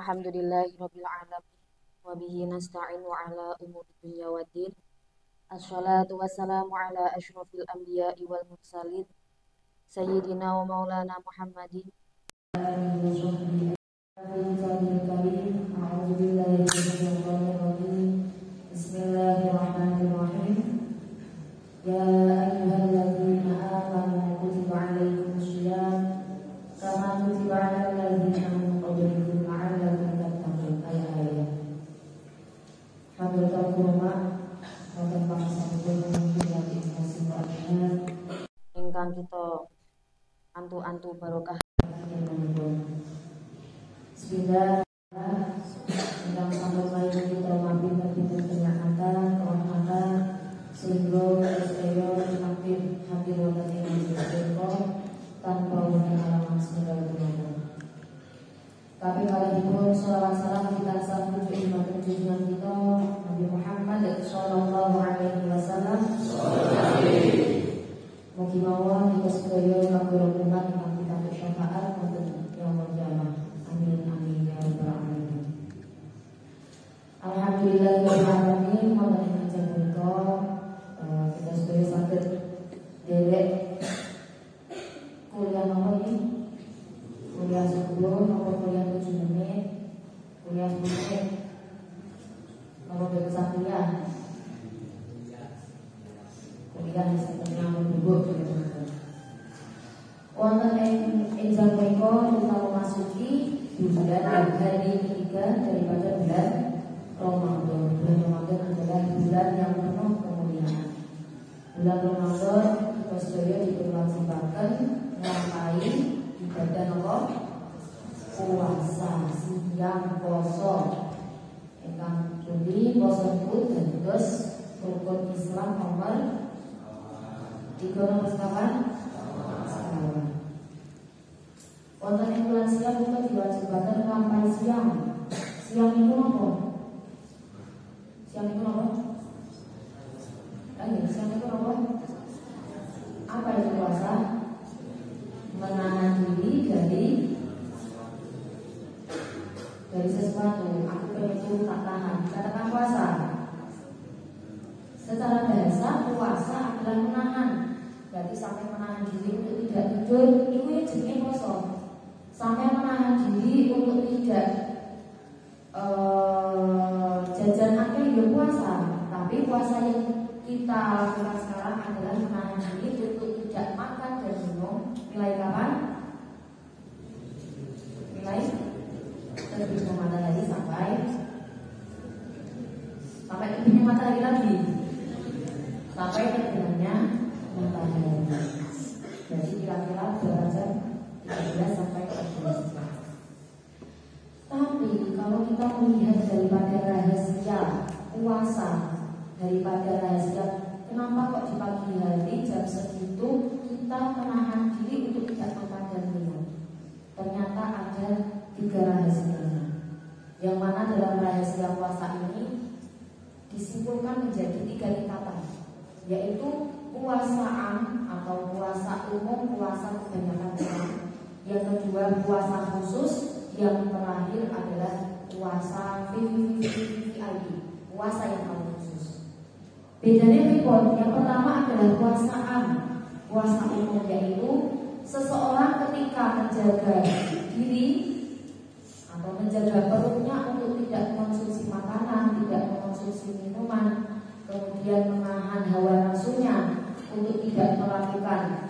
Alhamdulillahirabbil alamin wa bihi nasta'in wa ala umuri dunya waddin. Assalatu wassalamu ala asyrafil anbiya'i wal mursalin sayyidina wa maulana Muhammadin. Bismillahirrahmanirrahim. Ya ayyuhalladzina amanu kutiba 'alaikumus shiyam kama kutiba 'alal ladzina min qablikum la'allakum tattaqun. Ayat-ayat. Hadrotul Qur'an wonten pangasampun yang kasih ingkang kita antu-antu barokah Bismillah. Ingkang sampun mayu kita mampir pinten penyakatan rahmatan sehingga sedaya mampir hadir wonten ing sedaya tanpa wonten alamat segala dunia. Tapi kali pun salawat salam kita sambut iman junjungan kita Nabi Muhammad sallallahu alaihi wasallam. Mugi mawon kita sedaya kagem umat ingkang kita syafaat wonten yaumul qiyamah. Amin amin ya rabbal alamin. Alhamdulillahirabbil alamin. Wonten ing punika kita sedaya saged derek kuliah apa ini? Kuliah 10 atau kuliah 7 menit? Kuliah 10 menit. Apa bebas kuliah? Kuliah setengah minggu. Wonten ing punika kita memasuki bulan hari ketiga daripada bulan Ramadan. Bulan Ramadan adalah bulan yang penuh kemuliaan. Bulan Ramadan kita sedaya diperwajibaken ngapain ibadah apa? Puasa, siang poso. Ingkang pundi poso niku dados rukun Islam nomor 3 nomor kapan? Wonten ing bulan siang kita diwajibaken nglampahi siang. Siang niku napa? Siang niku napa? Siang niku napa? Apa itu puasa? Menahan diri dari sesuatu. Aku pengen itu tak tahan. Katakan puasa. Secara bahasa puasa adalah menahan. Berarti sampai menahan diri untuk tidak tidur, itu yang jenenge puasa. Sampai menahan diri untuk tidak jajan akeh ya puasa. Tapi puasa yang kita lakukan sekarang adalah menahan diri untuk tidak makan dan minum. Mulai kapan? Mulai terbitnya matahari sampai terbitnya matahari lagi, sampai terbenamnya matahari. Jadi kira-kira berapa jam? 13 sampai 14 jam. Tapi kalau kita melihat daripada rahasia puasa, daripada rahasia kenapa kok di pagi hari jam segitu kita menahan diri untuk tidak makan dan minum? Ternyata ada 3 rahasianya. Yang mana dalam rahasia puasa ini disimpulkan menjadi 3 tingkatan, yaitu puasa am atau puasa umum, puasa kebanyakan orang. Yang kedua puasa khusus, yang terakhir adalah puasa VVIP, puasa yang paling khusus. Bedanya pripun? Yang pertama adalah puasa am, puasa umum, yaitu seseorang ketika menjaga diri atau menjaga perutnya untuk tidak mengonsumsi makanan, tidak mengonsumsi minuman, kemudian menahan hawa nafsunya untuk tidak melakukan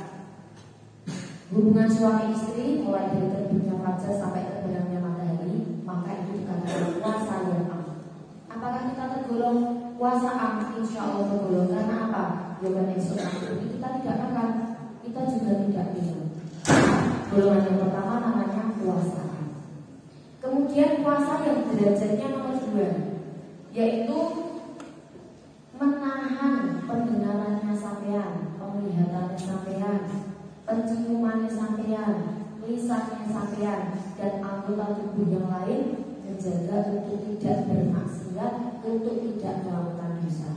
hubungan suami istri mulai dari terbitnya fajar sampai terbenamnya matahari, maka itu dikatakan puasa yang am. Apakah kita tergolong puasa am? Insya Allah tergolong. Karena apa? Karena esok hari kita tidak makan, kita juga tidak minum. Golongan yang pertama namanya puasa am. Kemudian puasa yang derajatnya nomor 2, yaitu menahan pendengarannya sampean, penglihatannya sampean, penciumannya sampean, lisannya sampean, dan anggota tubuh yang lain, menjaga untuk tidak bermaksiat, untuk tidak melakukan dosa.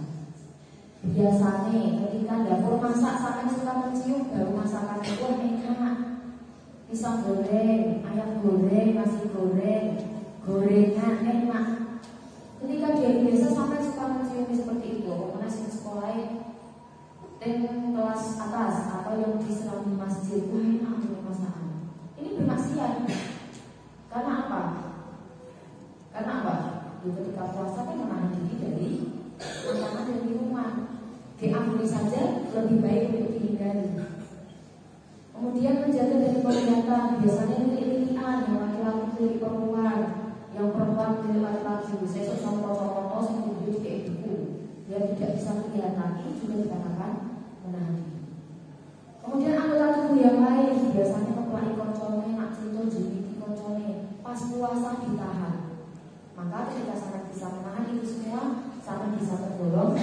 Biasanya ketika dapur masak sampai suka mencium baru masakan itu enak. Pisang goreng, ayam goreng, nasi goreng, gorengan enak. Ketika dia biasa sampai suka menciumi seperti itu, karena sing sekolah kelas atas atau yang diserang di masjid, wah enak masakan. Ini bermaksiat. Karena apa? Karena apa? Ketika puasa kan menahan diri dari makanan dan minuman. Diampuni saja lebih baik untuk dihindari. Kemudian menjaga dari penglihatan, biasanya lirik-lirikan, yang laki-laki lirik perempuan, yang perempuan lirik laki-laki. Sesuk sama foto-foto yang video kayak gitu, dia tidak bisa kelihatan. Ini juga dikatakan menahan diri. Kemudian anggota tubuh yang lain, biasanya kepala koncone, nak cinta jiliti koncone, pas puasa ditahan. Maka ketika sangat bisa menahan itu semua, sangat bisa tergolong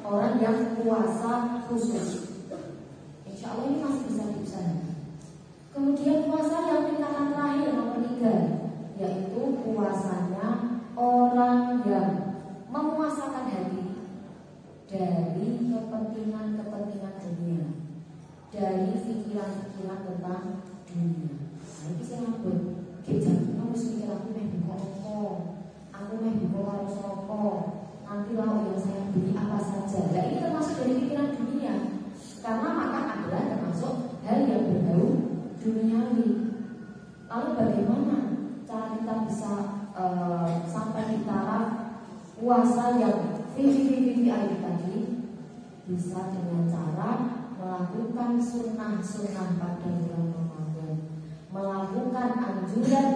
orang yang puasa khusus. Insya Allah ini masih bisa diusahakan. Kemudian puasa yang tingkatan terakhir nomor 3, yaitu puasanya orang yang memuasakan hati dari kepentingan dunia, dari pikiran-pikiran tentang dunia. Nah, ini saya ngabut. Kita harus mikir aku buka apa, aku buka karo sapa, nanti lauk yang saya beli apa saja. Nah, ini termasuk dari pikiran dunia. Karena makan adalah termasuk hal yang berbau duniawi. Lalu bagaimana cara kita bisa sampai di taraf puasa yang VIP tadi? Bisa dengan cara melakukan sunnah-sunnah pada bulan Ramadan, melakukan anjuran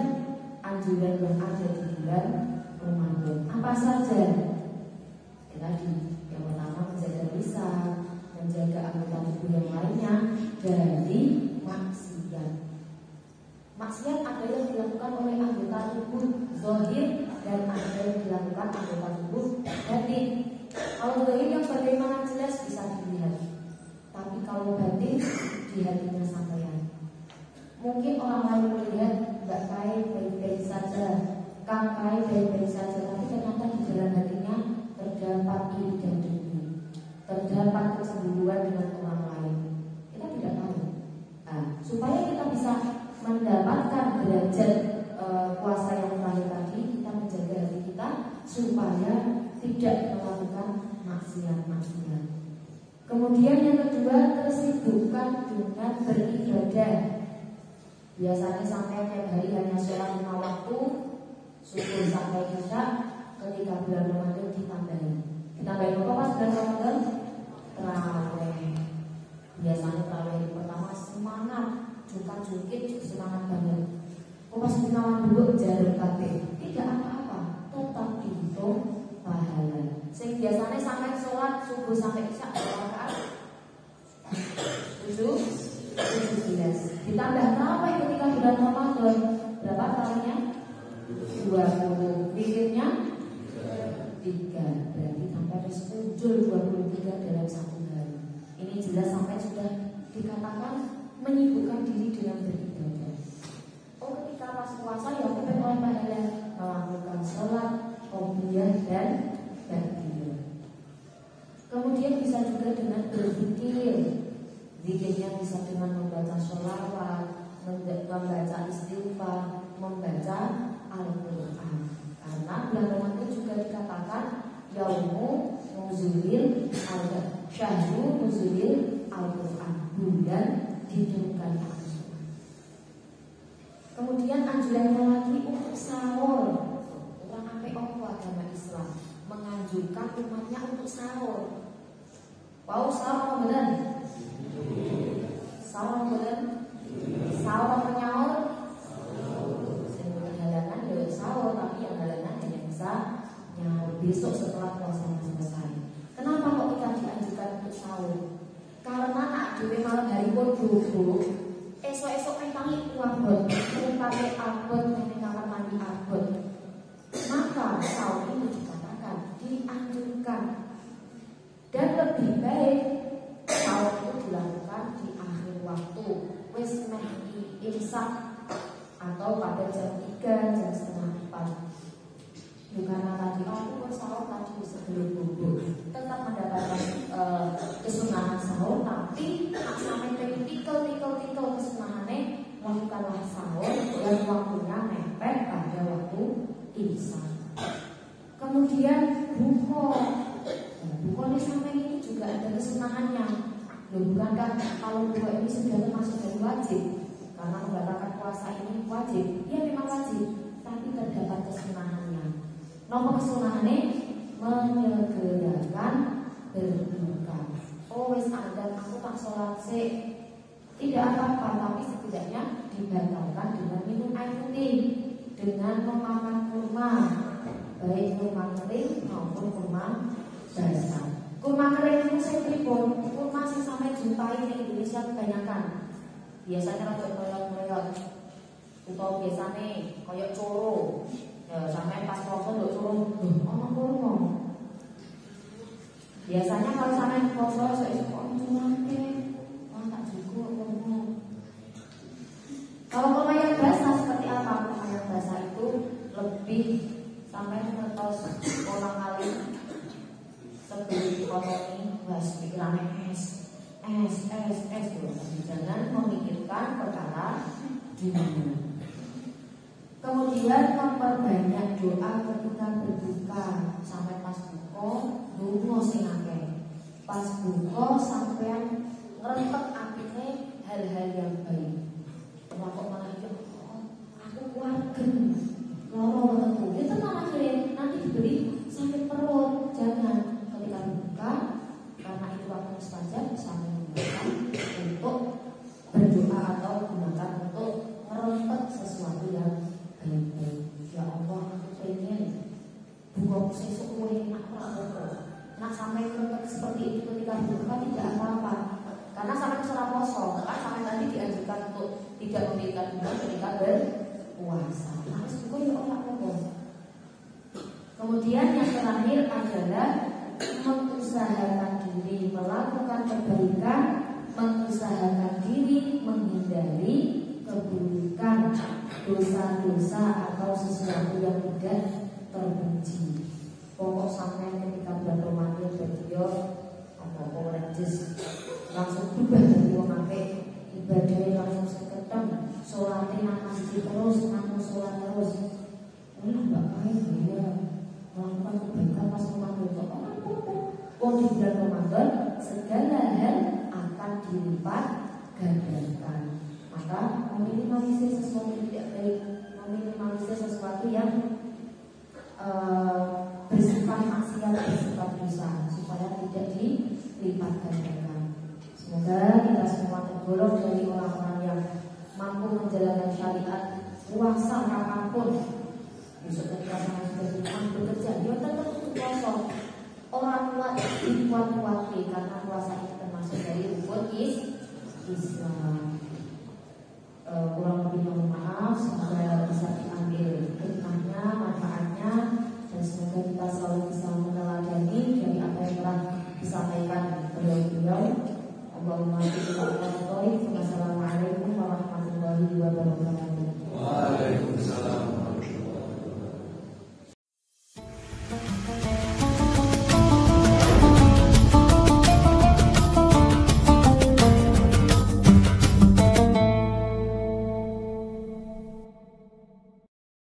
yang ada di bulan Ramadan. Apa saja? Tadi yang pertama menjaga lisan, menjaga anggota tubuh yang lainnya dari maksiat. Maksiat ada yang dilakukan oleh anggota tubuh zahir dan ada yang dilakukan anggota tubuh batin. Kalau zahir yang bagaimana jelas bisa dilihat, tapi kalau batin di hatinya sampean. Mungkin orang lain melihat Mbak Kai baik-baik saja, Kang Kai baik-baik saja, tapi ternyata di dalam hatinya terdapat iri dan dengki, terdapat kecemburuan dengan orang lain. Kita tidak tahu. Nah, supaya kita bisa mendapatkan derajat puasa yang terakhir tadi, kita menjaga hati kita supaya tidak melakukan maksiat. Kemudian yang kedua, tersibukkan dengan beribadah. Biasanya sampai tiap hari hanya sholat 5 waktu, subuh sampai isya. Ketika bulan Ramadan ditambahin apa pas bulan Ramadan? Terawih. Biasanya terawih yang pertama semangat, jungkit semangat banget. Pas gunawan dulu jarum kabeh, tidak apa-apa, tetap dihitung pahala. Sing biasanya sampai sholat subuh sampai isya berapa rakaat? 17. Ditambah terawih ketika bulan Ramadan, berapa terawihnya? 20. Witirnya 3. Berarti sampai ada 23 dalam satu hari. Ini jelas sampai sudah dikatakan menyibukkan diri dengan beribadah. Oh, ketika pas puasa ya kita oleh pahala melakukan sholat, qobliyah dan ba'diyah. Kemudian bisa juga dengan berzikir. Zikirnya bisa dengan membaca sholawat, membaca istighfar, membaca Al-Quran. Karena bulan Ramadan juga dikatakan Yaumu Nuzulil Syahru Nuzulil Al-Quran, bulan diturunkan Al-Quran. Kemudian anjurannya lagi untuk sahur. Orang ampe opo agama Islam menganjurkan umatnya untuk sahur. Wow, sahur benar. Sahur benar. Sahur menyaur. Halangan ya sahur, tapi yang halangan hanya bisa nyaur besok setelah puasanya selesai. Kenapa kok kita dianjurkan untuk sahur? Karena nak dhewe malam hari pun bubuk, esok-esok pentangi abot, pakai abot, kamar mandi abot. Maka sahur itu dikatakan dianjurkan. Dan lebih baik sahur itu dilakukan di akhir waktu, wis meh imsak atau pada jam 3, jam setengah 4. Bukan tadi aku sahur tadi sebelum bubuk, tetap mendapatkan kesunahan sahur, tapi sampai tikel kesunahannya lakukanlah sahur dan waktunya mepet pada waktu imsak. Kemudian buka. Buka ini sampai ini juga ada kesunnahannya. Bukankah kalau buka ini sudah termasuk dari wajib? Karena membatalkan puasa ini wajib. Ya memang wajib, tapi terdapat kesunnahannya. Nomor kesunnahannya menyegerakan berbuka. Oh wis ada, aku tak sholat sih. Tidak apa-apa, tapi setidaknya dibatalkan dengan minum air putih, dengan memakan kurma, baik kurma kering maupun kurma basah. Kurma kering itu saya pripun, kurma sing sampai jumpai di Indonesia kebanyakan. Biasanya rada melot-melot, atau biasanya koyok coro. Ya, sampai pas poso nduk coro, ono kurma. Biasanya kalau sampai poso saya kok curangke, tak cukup kurma. Kalau kurma yang basah seperti apa? Kurma yang basah itu lebih sampai ngetos kolang kali sebelum dipotong was pikirannya es tuh. Jangan memikirkan perkara dunia. Kemudian memperbanyak doa ketika berbuka. Sampai pas buka dungo sing akeh. Pas buka sampean ngrempet atine hal-hal yang baik. Kok malah aku kuatken loro tentu. Itu malah akhirnya nanti diberi sakit perut. Jangan ketika berbuka, karena itu waktu mustajab, sampai menggunakan untuk berdoa atau gunakan untuk merempet sesuatu yang baik-baik. Ya Allah, aku pengen buka sesuk kowe enak apa. Nak sampai merempet seperti itu ketika berbuka tidak apa-apa. Karena sampai setelah poso, kan sampai tadi dianjurkan untuk tidak memberikan bunga ketika berpuasa. Harus buka ya Allah apa. Kemudian yang terakhir adalah mengusahakan diri melakukan kebaikan, mengusahakan diri menghindari keburukan, dosa-dosa atau sesuatu yang tidak terpuji. Pokok sampai ketika bulan Ramadan berdio apa rejes langsung berubah dari wong apik, ibadahnya langsung seketem, sholatnya nang masjid terus, nang sholat terus. Ini mbak baik ya. Melakukan kebaikan pas Ramadan. Oh di bulan Ramadan segala hal akan dilipat gandakan. Maka meminimalisir sesuatu yang tidak baik, meminimalisir sesuatu yang bersifat maksiat, bersifat dosa, supaya tidak dilipat gandakan. Semoga kita semua tergolong dari orang-orang yang mampu menjalankan syariat puasa apapun. Besok ketika saya sudah bekerja, dia tetap untuk puasa. Orang kuat dikuat-kuati karena puasa itu termasuk dari rukun Islam. Kurang lebih mohon maaf, semoga bisa diambil